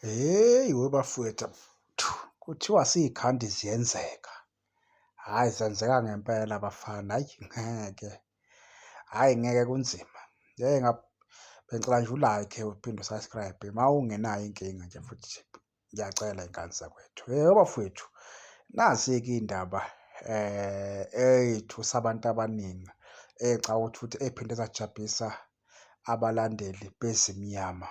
Hheyi webafowethu, kuthiwa siy'khandi ziyenzeka. Hhayi zenzeka ngempela bafana, hhayi ngeke, hhayi ngeke kunzima. Bengicela nje u-like uphinde u-subscribe uma ungenayo inkinga nje futhi ngiyacela iy'ngane zakwethu. Bafowethu, nazi-ke iy'ndaba ey'thu sabantu abaningi ey'cabanga ukuthi futhi ey'phinde zajabulisa abalandeli bezimnyama.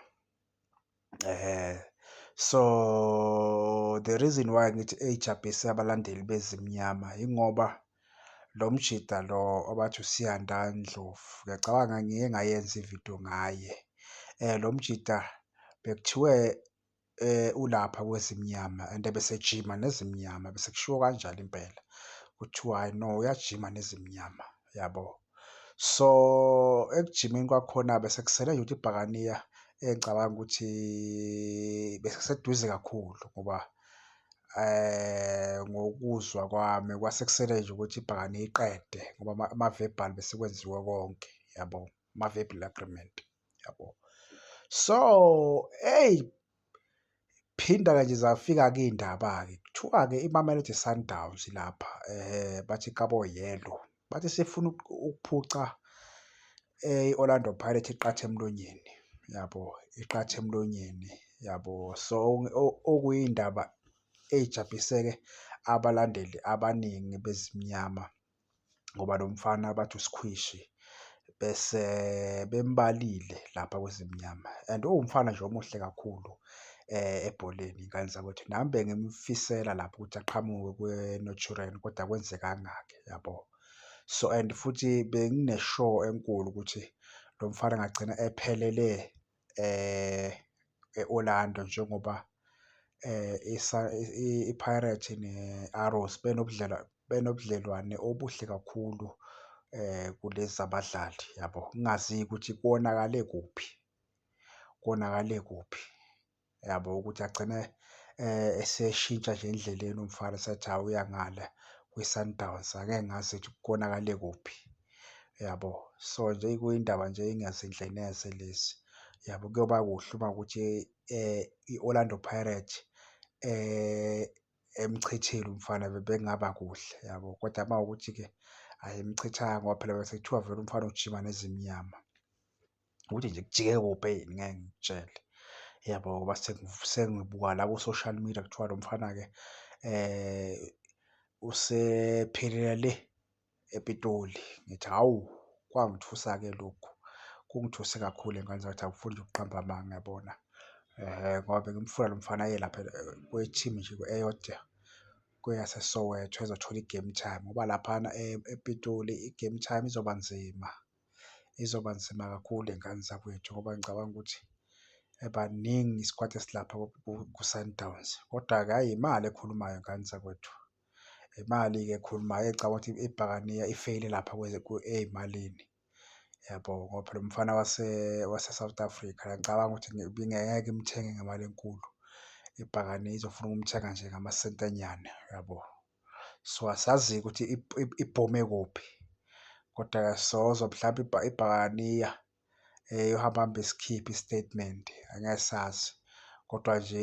So the reason why ngithi ey'jabulise abalandeli bezimnyama yingoba lo mjida lo obathi uSiyanda Ndlovu, ngiyacabanga ngike ngayenza ividiyo ngaye. Lo mjida bekuthiwe ulapha kwezimnyama and ebesejima nezimnyama, bese kushiwo kanjalo impela. Kuthiwa hhayi no, uyajima nezimnyama, yabo. So ekujimeni kwakhona bese kusele nje ukuthi ibhakaniya engicabanga ukuthi besekuseduze kakhulu ngoba ngokuzwa kwami kwase kusele nje ukuthi ibhakaniya iqede ngoba ama-verbal bese kwenziwe konke, yabo, ama-verbal agreement, yabo. So phinda-ke nje zafika-ke iy'ndaba-ke, kuthiwa-ke iMamelodi Sundowns lapha bathi Kabo Yellow bathi sifuna ukuphuca i-Orlando Pirates iqathe emlonyeni, yabo, iqathe emlonyeni, yabo. So okuyiy'ndaba ey'jabulise-ke abalandeli abaningi bezimnyama ngoba lo mfana bathi uSkhwishi bese bembalile lapha kwezimnyama and uwumfana nje omuhle kakhulu ebholeni, iy'ngane zakwethu. Nami bengimfisela lapho ukuthi aqhamuke kwe-Northern kodwa akwenzekanga-ke, yabo. So and futhi bengine-sure enkulu ukuthi lo mfana angagcina ephelele e-Orlando njengoba i-Pirates ne-Arrows benobudlelwane obuhle kakhulu kulezi zabadlali, yabo. Ngingazi-ke ukuthi konakale kuphi, yabo, ukuthi agcine eseshintsha nje endleleni umfana esethi hhayi uya ngale kwi-Sundowns. Angeke ngazi ukuthi konakale kuphi, yabo. So nje kuyindaba nje engazinhle neze lezi, yabo. Kuyoba kuhle uma kuwukuthi i-Orlando Pirates emchithile umfana bekungaba kuhle, yabo, kodwa uma kuwukuthi-ke ayimchithanga ngoba phela sekuthiwa vele umfana ujima nezimnyama, ukuthi nje kujike kuphi ngeke ngikutshele, yabo, ngoba sengibuka la ku-social media kuthiwa lo mfana-ke usephelele le ePitoli. Ngithi hawu, kwangithusa-ke lokhu, kungithuse kakhulu iy'ngane zakwethu, angifuni nje ukuqamba amanga, yabona. Ngoba bengimfuna lo mfana aye lapha kwe-team nje eyodwa kweyaseSoweto ezothola i-game time ngoba laphana ePitoli i-game time izoba nzima kakhulu iy'ngane zakwethu ngoba ngicabanga ukuthi baningi i-squad esilapha ku-Sundowns. Kodwa-ke hhayi imali ekhulumayo iy'ngane zakwethu, imali-ke ekhulumayo engicabanga ukuthi ibhakaniya ifeyile lapha ey'malini, yabo, ngoba phela umfana wase-South Africa ngicabanga ukuthi ngeke imthenge ngemali enkulu. Ibhakaniya izofuna ukumthenga nje ngamasentenyana, yabo. So asazi-ke ukuthi ibhome kuphi kodwa sozwa mhlampe ibhakaniya iyohamba ihambe isikhipha i-statement, angeke sazi. Kodwa nje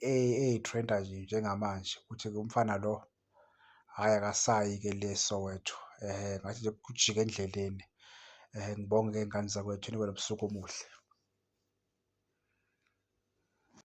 ey'threndayo nje njengamanje ukuthi-ke umfana lo hhayi akasayi-ke le eSoweto. Ngathi nje kujike endleleni. Ngibonge-ke iy'ngane zakwethu nibe nobusuku obuhle.